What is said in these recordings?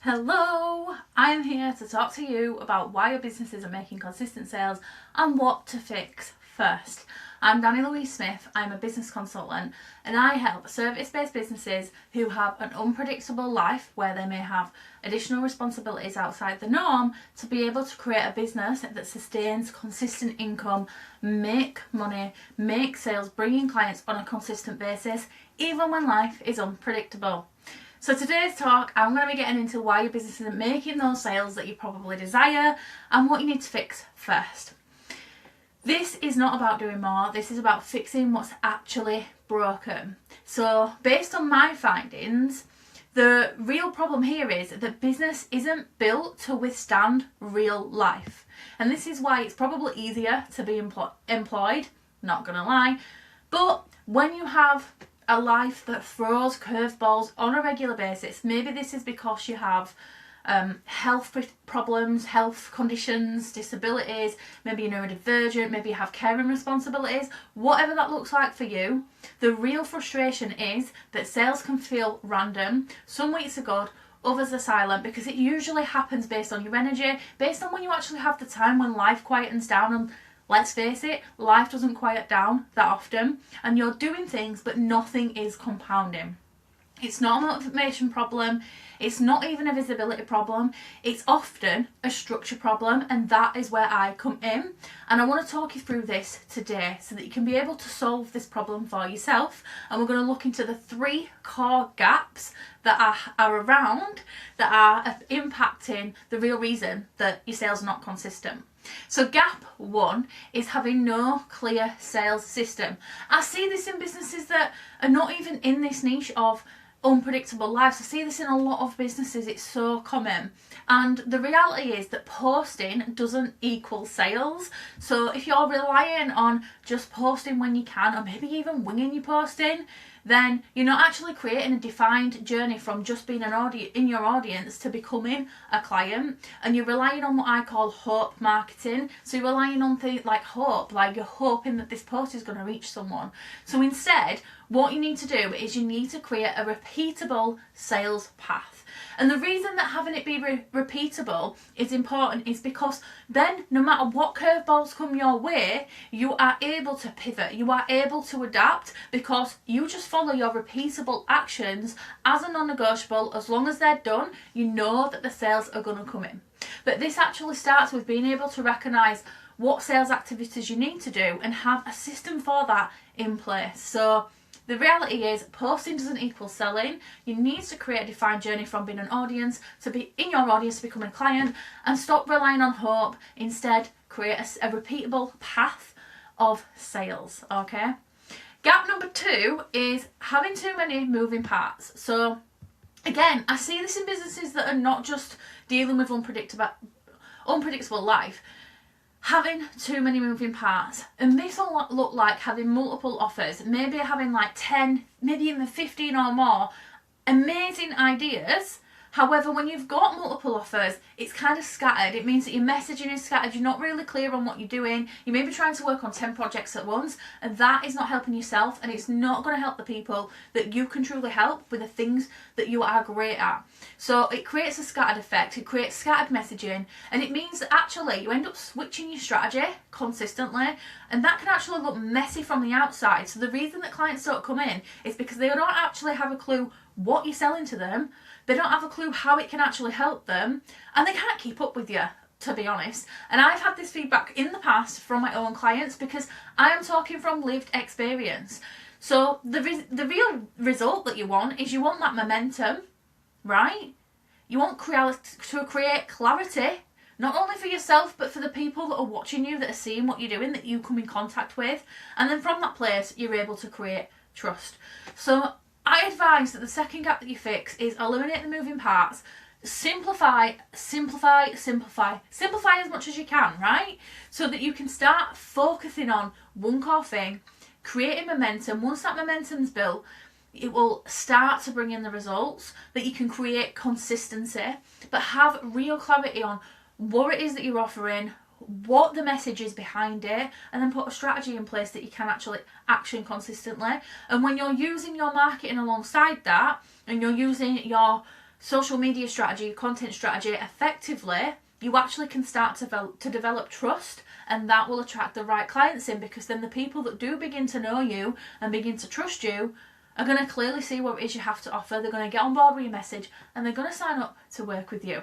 Hello, I'm here to talk to you about why your businesses are making consistent sales and what to fix first. I'm Dani Louise-Smith, I'm a business consultant and I help service-based businesses who have an unpredictable life where they may have additional responsibilities outside the norm to be able to create a business that sustains consistent income, make money, make sales, bring in clients on a consistent basis, even when life is unpredictable. So today's talk, I'm going to be getting into why your business isn't making those sales that you probably desire and what you need to fix first. This is not about doing more, this is about fixing what's actually broken. So based on my findings, the real problem here is that business isn't built to withstand real life. And this is why it's probably easier to be employed, not going to lie. But when you have a life that throws curveballs on a regular basis, maybe this is because you have health problems, health conditions, disabilities, maybe you're neurodivergent, maybe you have caring responsibilities, whatever that looks like for you, the real frustration is that sales can feel random. Some weeks are good, others are silent, because it usually happens based on your energy, based on when you actually have the time when life quietens down. And let's face it, life doesn't quiet down that often and you're doing things but nothing is compounding. It's not a motivation problem, it's not even a visibility problem, it's often a structure problem, and that is where I come in. And I want to talk you through this today so that you can be able to solve this problem for yourself. And we're going to look into the 3 core gaps that are around, that are impacting the real reason that your sales are not consistent. So gap 1 is having no clear sales system. I see this in businesses that are not even in this niche of unpredictable lives. I see this in a lot of businesses, it's so common. And the reality is that posting doesn't equal sales. So if you're relying on just posting when you can, or maybe even winging your posting, then you're not actually creating a defined journey from just being in your audience to becoming a client. And you're relying on what I call hope marketing. So you're relying on things like hope, like you're hoping that this post is going to reach someone. So instead, what you need to do is you need to create a repeatable sales path. And the reason that having it be repeatable is important is because then no matter what curveballs come your way, you are able to pivot, you are able to adapt, because you just follow your repeatable actions as a non-negotiable. As long as they're done, you know that the sales are going to come in. But this actually starts with being able to recognise what sales activities you need to do and have a system for that in place. So the reality is posting doesn't equal selling. You need to create a defined journey from being an audience to be in your audience to becoming a client, and stop relying on hope. Instead, create a repeatable path of sales. Okay. Gap number 2 is having too many moving parts. So again, I see this in businesses that are not just dealing with unpredictable life. Having too many moving parts, and this will look like having multiple offers, maybe having like 10, maybe even 15 or more amazing ideas. However, when you've got multiple offers, it's kind of scattered. It means that your messaging is scattered, you're not really clear on what you're doing, you may be trying to work on 10 projects at once, and that is not helping yourself, and it's not going to help the people that you can truly help with the things that you are great at. So it creates a scattered effect, it creates scattered messaging, and it means that actually you end up switching your strategy consistently, and that can actually look messy from the outside. So the reason that clients don't come in is because they don't actually have a clue what you're selling to them, they don't have a clue how it can actually help them, and they can't keep up with you, to be honest. And I've had this feedback in the past from my own clients because I am talking from lived experience. So the real result that you want is you want that momentum, right? You want to create clarity, not only for yourself but for the people that are watching you, that are seeing what you're doing, that you come in contact with, and then from that place you're able to create trust. So I advise that the second gap that you fix is eliminate the moving parts, simplify as much as you can, right? So that you can start focusing on one core thing, creating momentum. Once that momentum's built, it will start to bring in the results that you can create consistency, but have real clarity on what it is that you're offering, what the message is behind it, and then put a strategy in place that you can actually action consistently. And when you're using your marketing alongside that, and you're using your social media strategy, content strategy effectively, you actually can start to develop trust, and that will attract the right clients in, because then the people that do begin to know you and begin to trust you are going to clearly see what it is you have to offer. They're going to get on board with your message and they're going to sign up to work with you.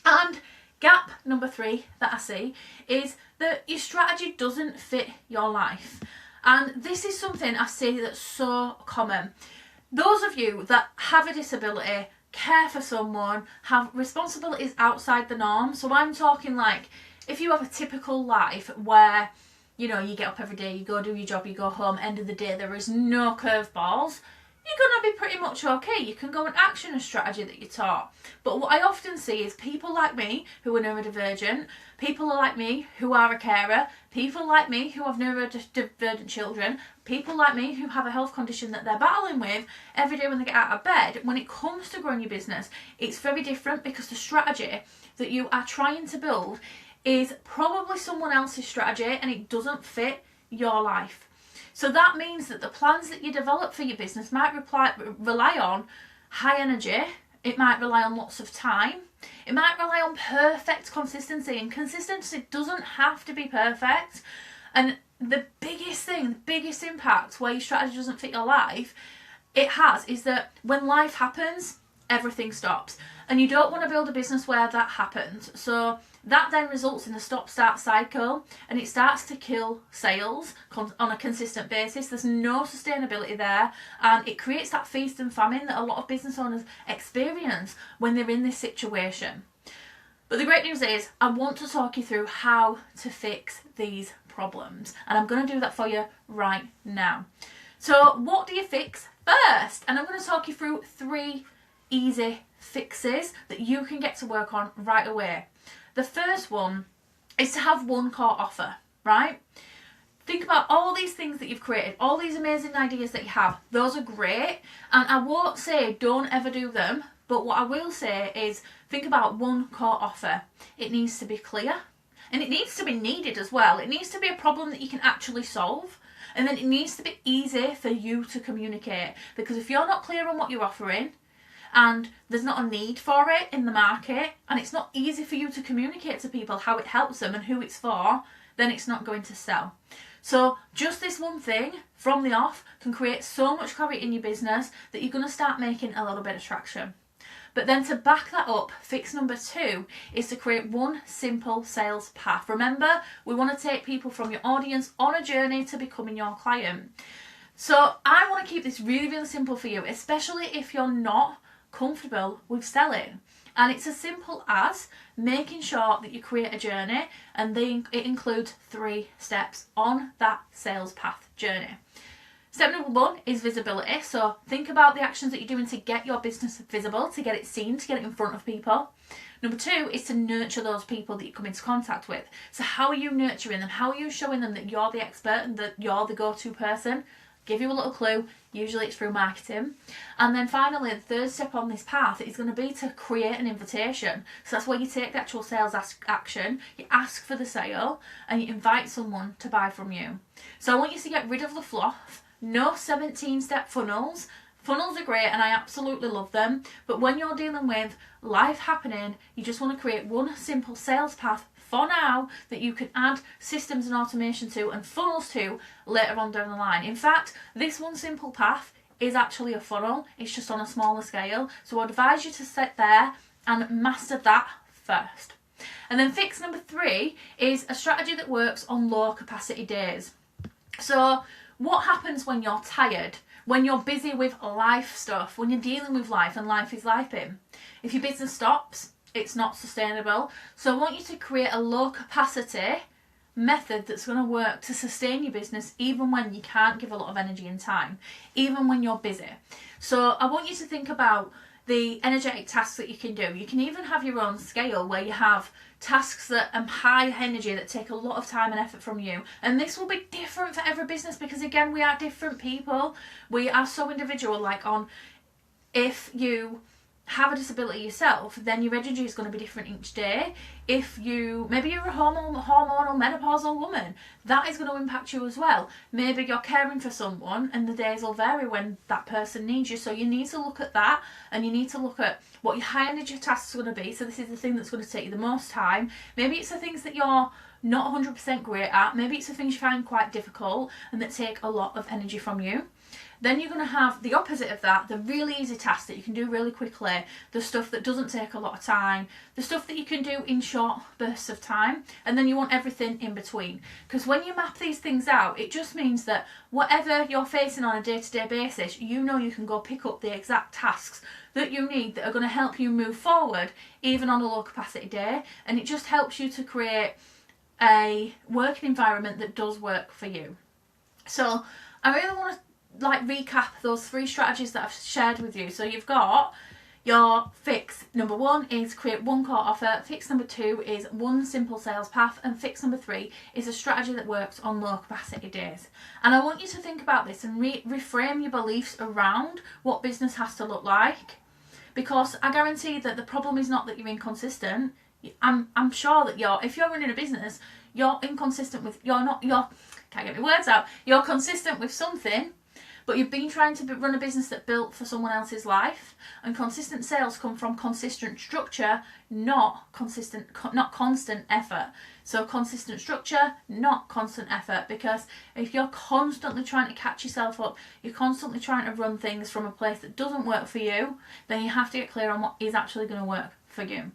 And gap number 3 that I see is that your strategy doesn't fit your life. And this is something I see that's so common. Those of you that have a disability, care for someone, have responsibilities outside the norm. So I'm talking like, if you have a typical life where, you know, you get up every day, you go do your job, you go home, end of the day, there is no curveballs, you're going to be pretty much okay. You can go and action a strategy that you're taught. But what I often see is people like me who are neurodivergent, people like me who are a carer, people like me who have neurodivergent children, people like me who have a health condition that they're battling with every day when they get out of bed. When it comes to growing your business, it's very different, because the strategy that you are trying to build is probably someone else's strategy and it doesn't fit your life. So that means that the plans that you develop for your business might rely on high energy, it might rely on lots of time, it might rely on perfect consistency, and consistency doesn't have to be perfect. And the biggest thing, the biggest impact where your strategy doesn't fit your life, it has, is that when life happens, everything stops. And you don't want to build a business where that happens. So that then results in a stop-start cycle, and it starts to kill sales on a consistent basis. There's no sustainability there, and it creates that feast and famine that a lot of business owners experience when they're in this situation. But the great news is, I want to talk you through how to fix these problems, and I'm going to do that for you right now. So what do you fix first? And I'm going to talk you through 3 easy fixes that you can get to work on right away. The first one is to have one core offer, right? Think about all these things that you've created, all these amazing ideas that you have. Those are great, and I won't say don't ever do them, but what I will say is think about one core offer. It needs to be clear, and it needs to be needed as well. It needs to be a problem that you can actually solve, and then it needs to be easy for you to communicate, because if you're not clear on what you're offering, and there's not a need for it in the market, and it's not easy for you to communicate to people how it helps them and who it's for, then it's not going to sell. So just this one thing from the off can create so much clarity in your business that you're going to start making a little bit of traction. But then to back that up, fix number 2 is to create one simple sales path. Remember, we want to take people from your audience on a journey to becoming your client. So I want to keep this really, really simple for you, especially if you're not comfortable with selling. And it's as simple as making sure that you create a journey, and it includes 3 steps on that sales path journey. Step number 1 is visibility. So think about the actions that you're doing to get your business visible, to get it seen, to get it in front of people. Number 2 is to nurture those people that you come into contact with. So how are you nurturing them? How are you showing them that you're the expert and that you're the go-to person? Give you a little clue, usually it's through marketing. And then finally, the 3rd step on this path is going to be to create an invitation. So that's where you take the actual sales action, you ask for the sale, and you invite someone to buy from you. So I want you to get rid of the fluff. No 17-step funnels. Funnels are great and I absolutely love them, but when you're dealing with life happening, you just want to create one simple sales path for now that you can add systems and automation to and funnels to later on down the line. In fact, this one simple path is actually a funnel. It's just on a smaller scale. So I'd advise you to sit there and master that first. And then fix number 3 is a strategy that works on low capacity days. So what happens when you're tired? When you're busy with life stuff, when you're dealing with life and life is lifing? If your business stops, it's not sustainable. So I want you to create a low capacity method that's going to work to sustain your business even when you can't give a lot of energy and time, even when you're busy. So I want you to think about the energetic tasks that you can do. You can even have your own scale where you have tasks that are high energy that take a lot of time and effort from you. And this will be different for every business because again, we are different people. We are so individual. Like if you have a disability yourself, then your energy is going to be different each day. If maybe you're a hormonal menopausal woman, that is going to impact you as well. Maybe you're caring for someone and the days will vary when that person needs you. So you need to look at that, and you need to look at what your high energy tasks are going to be. So this is the thing that's going to take you the most time. Maybe it's the things that you're not 100% great at. Maybe it's the things you find quite difficult and that take a lot of energy from you. Then you're going to have the opposite of that, the really easy tasks that you can do really quickly, the stuff that doesn't take a lot of time, the stuff that you can do in short bursts of time, and then you want everything in between. Because when you map these things out, it just means that whatever you're facing on a day-to-day basis, you know you can go pick up the exact tasks that you need that are going to help you move forward, even on a low capacity day, and it just helps you to create a working environment that does work for you. So I really want to recap those 3 strategies that I've shared with you. So you've got your fix number 1 is create 1 core offer, fix number 2 is 1 simple sales path, and fix number 3 is a strategy that works on low capacity days. And I want you to think about this and reframe your beliefs around what business has to look like, because I guarantee that the problem is not that you're inconsistent. I'm sure that if you're running a business, you're inconsistent with, can't get my words out, you're consistent with something, but you've been trying to run a business that built for someone else's life. And consistent sales come from consistent structure, not constant effort. So consistent structure, not constant effort, because if you're constantly trying to catch yourself up, you're constantly trying to run things from a place that doesn't work for you, then you have to get clear on what is actually going to work for you.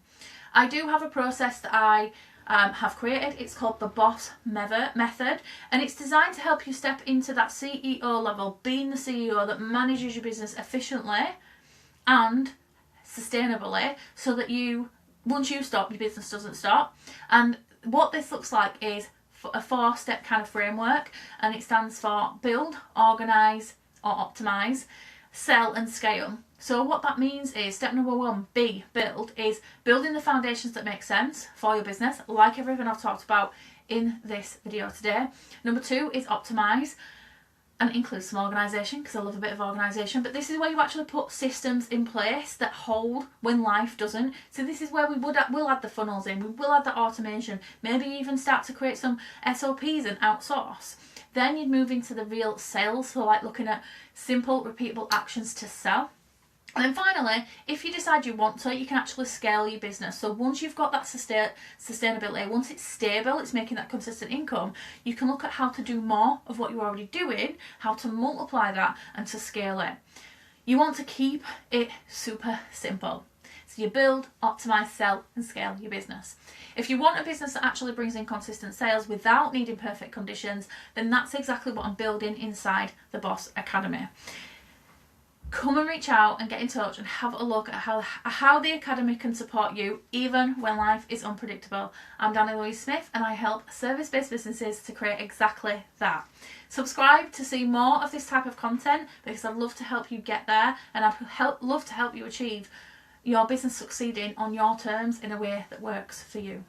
I do have a process that I have created. It's called the Boss Method, and it's designed to help you step into that CEO level, being the CEO that manages your business efficiently and sustainably, so that once you stop, your business doesn't stop. And what this looks like is a 4-step kind of framework, and it stands for build, organise or optimise, sell and scale. So what that means is step number 1, build, is building the foundations that make sense for your business, like everything I've talked about in this video today. Number 2 is optimise, and includes some organisation, because I love a bit of organisation, but this is where you actually put systems in place that hold when life doesn't. So this is where we'll add the funnels in, we will add the automation, maybe even start to create some SOPs and outsource. Then you'd move into the real sales, so like looking at simple, repeatable actions to sell. And then finally, if you decide you want to, you can actually scale your business. So once you've got that sustainability, once it's stable, it's making that consistent income, you can look at how to do more of what you're already doing, how to multiply that and to scale it. You want to keep it super simple. So you build, optimize, sell and scale your business. If you want a business that actually brings in consistent sales without needing perfect conditions, then that's exactly what I'm building inside the Boss Academy. Come and reach out and get in touch and have a look at how the Academy can support you even when life is unpredictable. I'm Dani Louise-Smith and I help service-based businesses to create exactly that. Subscribe to see more of this type of content, because I'd love to help you get there, and I'd love to help you achieve your business succeeding on your terms in a way that works for you.